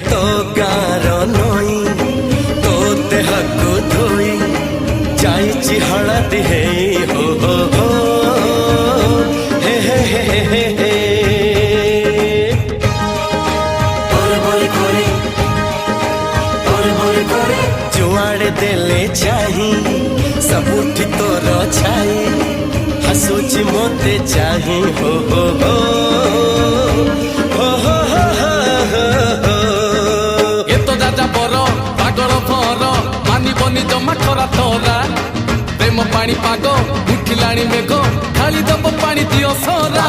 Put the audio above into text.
तो गार नई तो देहको धोई जाइची हलदी हे हो हो हे हे हे हे हे जुआड़े देले चाही सबुठी तोर छाई हसुची मोते चाही हो हो हो हो हो हो हो ये तो दादा बरो पागल भर मानी बनी जमा खरा तोरा प्रेम पानी पाग उठिलाणी मेघ खाली दब पानी दियो सोरा।